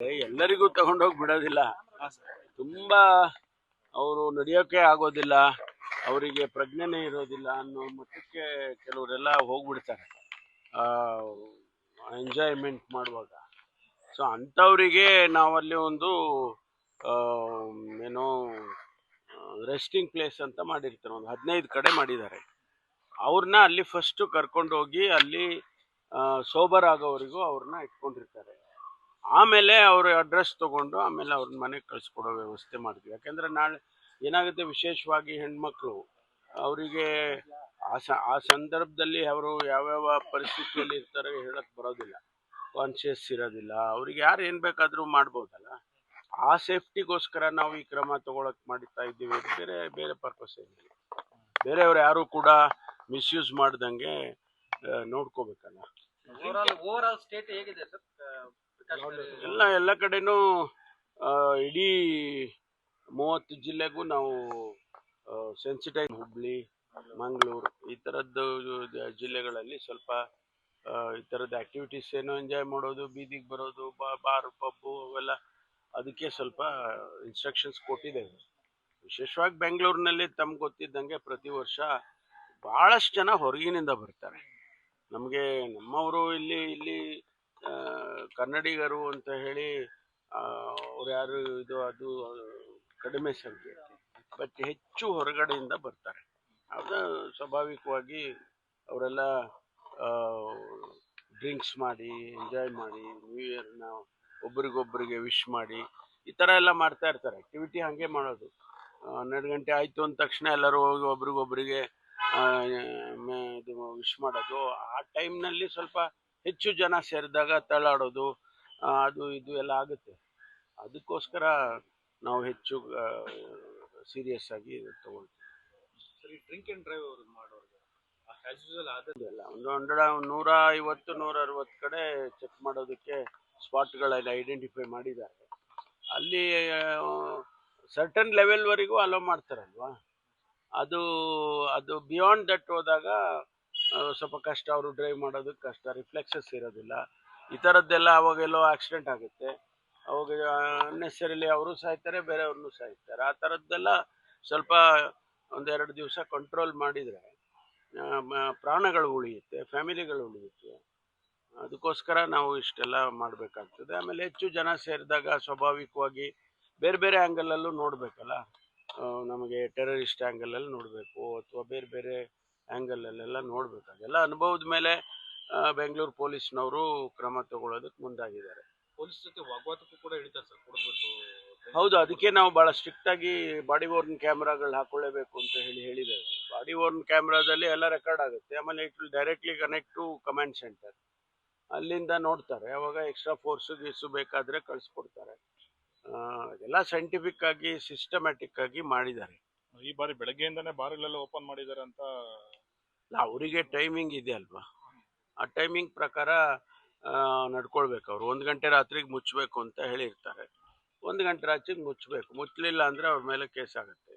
ಎಲ್ಲರಿಗೂ ತಗೊಂಡೋಗಿ ಬಿಡೋದಿಲ್ಲ. ತುಂಬಾ ಅವರು ನಡೆಯೋಕೆ ಆಗೋದಿಲ್ಲ, ಅವರಿಗೆ ಪ್ರಜ್ಞೆನೇ ಇರೋದಿಲ್ಲ ಅನ್ನೋ ಮಟ್ಟಕ್ಕೆ ಕೆಲವರೆಲ್ಲ ಹೋಗ್ಬಿಡ್ತಾರೆ ಎಂಜಾಯ್ಮೆಂಟ್ ಮಾಡುವಾಗ. ಸೊ ಅಂಥವರಿಗೆ ನಾವಲ್ಲಿ ಒಂದು ಏನೋ ರೆಸ್ಟಿಂಗ್ ಪ್ಲೇಸ್ ಅಂತ ಮಾಡಿರ್ತಾರೆ, ಒಂದು 15 ಕಡೆ ಮಾಡಿದ್ದಾರೆ. ಅವ್ರನ್ನ ಅಲ್ಲಿ ಫಸ್ಟ್ ಕರ್ಕೊಂಡು ಹೋಗಿ ಅಲ್ಲಿ ಸೋಬರ್ ಆಗೋವರೆಗೂ ಅವ್ರನ್ನ ಇಟ್ಕೊಂಡಿರ್ತಾರೆ. ಆಮೇಲೆ ಅವ್ರ ಅಡ್ರೆಸ್ ತಗೊಂಡು ಆಮೇಲೆ ಅವ್ರನ್ನ ಮನೆಗೆ ಕಳಿಸ್ಕೊಡೋ ವ್ಯವಸ್ಥೆ ಮಾಡಿದ್ವಿ. ಯಾಕೆಂದ್ರೆ ನಾಳೆ ಏನಾಗುತ್ತೆ, ವಿಶೇಷವಾಗಿ ಹೆಣ್ಮಕ್ಳು ಅವರಿಗೆ ಆ ಸಂದರ್ಭದಲ್ಲಿ ಅವರು ಯಾವ್ಯಾವ ಪರಿಸ್ಥಿತಿಯಲ್ಲಿ ಇರ್ತಾರೆ ಹೇಳಕ್ ಬರೋದಿಲ್ಲ, ಕಾನ್ಶಿಯಸ್ ಇರೋದಿಲ್ಲ. ಅವ್ರಿಗೆ ಯಾರು ಏನ್ ಬೇಕಾದ್ರೂ ಮಾಡ್ಬೋದಲ್ಲ. ಆ ಸೇಫ್ಟಿಗೋಸ್ಕರ ನಾವು ಈ ಕ್ರಮ ತಗೊಳಕ್ ಮಾಡ್ತಾ ಇದ್ದೀವಿ. ಬೇರೆ ಬೇರೆ ಪರ್ಪಸ್ ಏನಿಲ್ಲ. ಬೇರೆಯವ್ರು ಯಾರು ಕೂಡ ಮಿಸ್ಯೂಸ್ ಮಾಡ್ದಂಗೆ ನೋಡ್ಕೋಬೇಕಲ್ಲ. ಓವರಾಲ್ ಸ್ಟೇಟ್ ಹೇಗಿದೆ ಸರ್? ಎಲ್ಲ ಕಡೆನೂ ಇಡೀ 30 ಜಿಲ್ಲೆಗೂ ನಾವು ಸೆನ್ಸಿಟೈಸ್, ಹುಬ್ಳಿ, ಮಂಗಳೂರು ಈ ಥರದ್ದು ಜಿಲ್ಲೆಗಳಲ್ಲಿ ಸ್ವಲ್ಪ ಈ ಥರದ ಆಕ್ಟಿವಿಟೀಸ್ ಏನೋ ಎಂಜಾಯ್ ಮಾಡೋದು, ಬೀದಿಗೆ ಬರೋದು, ಬಾರ್ ಪಬ್ಬು ಅವೆಲ್ಲ, ಅದಕ್ಕೆ ಸ್ವಲ್ಪ ಇನ್ಸ್ಟ್ರಕ್ಷನ್ಸ್ ಕೊಟ್ಟಿದ್ದೇವೆ. ವಿಶೇಷವಾಗಿ ಬೆಂಗಳೂರಿನಲ್ಲಿ ತಮ್ಗೆ ಗೊತ್ತಿದ್ದಂಗೆ ಪ್ರತಿ ವರ್ಷ ಭಾಳಷ್ಟು ಜನ ಹೊರಗಿನಿಂದ ಬರ್ತಾರೆ. ನಮಗೆ ನಮ್ಮವರು ಇಲ್ಲಿ ಕನ್ನಡಿಗರು ಅಂತ ಹೇಳಿ ಅವ್ರು ಯಾರು ಅದು ಕಡಿಮೆ ಸಂಖ್ಯೆ, ಬಟ್ ಹೆಚ್ಚು ಹೊರಗಡೆಯಿಂದ ಬರ್ತಾರೆ. ಅದು ಸ್ವಾಭಾವಿಕವಾಗಿ ಅವರೆಲ್ಲ ಡ್ರಿಂಕ್ಸ್ ಮಾಡಿ ಎಂಜಾಯ್ ಮಾಡಿ ನ್ಯೂ ಇಯರ್ನ ಒಬ್ರಿಗೊಬ್ಬರಿಗೆ ವಿಶ್ ಮಾಡಿ ಈ ಥರ ಎಲ್ಲ ಮಾಡ್ತಾ ಇರ್ತಾರೆ. ಆಕ್ಟಿವಿಟಿ ಹಾಗೆ ಮಾಡೋದು. 12 ಗಂಟೆ ಆಯಿತು ಅಂದ ತಕ್ಷಣ ಎಲ್ಲರೂ ಹೋಗಿ ಒಬ್ರಿಗೊಬ್ಬರಿಗೆ ಇದು ವಿಶ್ ಮಾಡೋದು. ಆ ಟೈಮ್ನಲ್ಲಿ ಸ್ವಲ್ಪ ಹೆಚ್ಚು ಜನ ಸೇರಿದಾಗ ತಳ್ಳಾಡೋದು ಅದು ಇದು ಎಲ್ಲ ಆಗುತ್ತೆ. ಅದಕ್ಕೋಸ್ಕರ ನಾವು ಹೆಚ್ಚು ಸೀರಿಯಸ್ ಆಗಿ ತಗೊಳ್ತೀವಿ. ಡ್ರಿಂಕ್ ಅಂಡ್ ಡ್ರೈವ್ ಮಾಡೋದಿಲ್ಲ. ಒಂದು 150-160 ಕಡೆ ಚೆಕ್ ಮಾಡೋದಕ್ಕೆ ಸ್ಪಾಟ್ಗಳಲ್ಲಿ ಐಡೆಂಟಿಫೈ ಮಾಡಿದ್ದಾರೆ. ಅಲ್ಲಿ ಸರ್ಟನ್ ಲೆವೆಲ್ವರೆಗೂ ಅಲೋ ಮಾಡ್ತಾರಲ್ವಾ. ಅದು ಬಿಯಾಂಡ್ ದಟ್ ಹೋದಾಗ ಸ್ವಲ್ಪ ಕಷ್ಟ, ಅವರು ಡ್ರೈವ್ ಮಾಡೋದಕ್ಕೆ ಕಷ್ಟ, ರಿಫ್ಲೆಕ್ಸಸ್ ಇರೋದಿಲ್ಲ. ಈ ಥರದ್ದೆಲ್ಲ ಅವಾಗೆಲ್ಲೋ ಆಕ್ಸಿಡೆಂಟ್ ಆಗುತ್ತೆ. ಅವಾಗ ಅನ್ನೆಸರಿಲಿ ಅವರು ಸಾಯ್ತಾರೆ, ಬೇರೆಯವ್ರನ್ನೂ ಸಾಯ್ತಾರೆ. ಆ ಥರದ್ದೆಲ್ಲ ಸ್ವಲ್ಪ 1-2 ದಿವಸ ಕಂಟ್ರೋಲ್ ಮಾಡಿದರೆ ಪ್ರಾಣಗಳು ಉಳಿಯುತ್ತೆ, ಫ್ಯಾಮಿಲಿಗಳು ಉಳಿಯುತ್ತೆ. ಅದಕ್ಕೋಸ್ಕರ ನಾವು ಇಷ್ಟೆಲ್ಲ ಮಾಡಬೇಕಾಗ್ತದೆ. ಆಮೇಲೆ ಹೆಚ್ಚು ಜನ ಸೇರಿದಾಗ ಸ್ವಾಭಾವಿಕವಾಗಿ ಬೇರೆ ಬೇರೆ ಆ್ಯಂಗಲಲ್ಲೂ ನೋಡಬೇಕಲ್ಲ. ನಮಗೆ ಟೆರರಿಸ್ಟ್ ಆ್ಯಂಗಲಲ್ಲಿ ನೋಡಬೇಕು ಅಥವಾ ಬೇರೆ ಬೇರೆ ಆ್ಯಂಗಲಲ್ಲೆಲ್ಲ ನೋಡಬೇಕು. ಅದೆಲ್ಲ ಅನುಭವದ ಮೇಲೆ ಬೆಂಗಳೂರು ಪೊಲೀಸ್ನವರು ಕ್ರಮ ತಗೊಳ್ಳೋದಕ್ಕೆ ಮುಂದಾಗಿದ್ದಾರೆ. ಪೊಲೀಸ್ ಜೊತೆ ವಾಗ್ವಾದಕ್ಕೂ ಕೂಡ ಹಿಡಿತಾರೆ ಸರ್, ಕೊಡಬೇಕು. ಹೌದು, ಅದಕ್ಕೆ ನಾವು ಭಾಳ ಸ್ಟ್ರಿಕ್ಟಾಗಿ ಬಾಡಿ ಓರ್ನ್ ಕ್ಯಾಮ್ರಾಗಳು ಹಾಕೊಳ್ಳೇಬೇಕು ಅಂತ ಹೇಳಿದ್ದೇವೆ. ಬಾಡಿ ಓರ್ನ್ ಕ್ಯಾಮ್ರಾದಲ್ಲಿ ಎಲ್ಲ ರೆಕಾರ್ಡ್ ಆಗುತ್ತೆ. ಆಮೇಲೆ it will directly connect to command centre. ಅಲ್ಲಿಂದ ನೋಡ್ತಾರೆ. ಅವಾಗ ಎಕ್ಸ್ಟ್ರಾ ಫೋರ್ಸು ಬೇಕಾದರೆ ಕಳಿಸ್ಕೊಡ್ತಾರೆ. ಎಲ್ಲ ಸೈಂಟಿಫಿಕ್ ಆಗಿ ಸಿಸ್ಟಮ್ಯಾಟಿಕ್ ಆಗಿ ಮಾಡಿದ್ದಾರೆ. ಈ ಬಾರಿ ಬೆಳಗ್ಗೆಯಿಂದನೇ ಬಾರ್ಗಳೆಲ್ಲ ಓಪನ್ ಮಾಡಿದ್ದಾರೆ ಅಂತ. ಅವರಿಗೆ ಟೈಮಿಂಗ್ ಇದೆ ಅಲ್ವಾ, ಆ ಟೈಮಿಂಗ್ ಪ್ರಕಾರ ನಡ್ಕೊಳ್ಬೇಕು. ಅವರು 1 ಗಂಟೆ ರಾತ್ರಿಗೆ ಮುಚ್ಚಬೇಕು ಅಂತ ಹೇಳಿರ್ತಾರೆ. 1 ಗಂಟೆ ರಾತ್ರಿಗೆ ಮುಚ್ಚಬೇಕು. ಮುಚ್ಚಲಿಲ್ಲ ಅಂದರೆ ಅವ್ರ ಮೇಲೆ ಕೇಸ್ ಆಗುತ್ತೆ.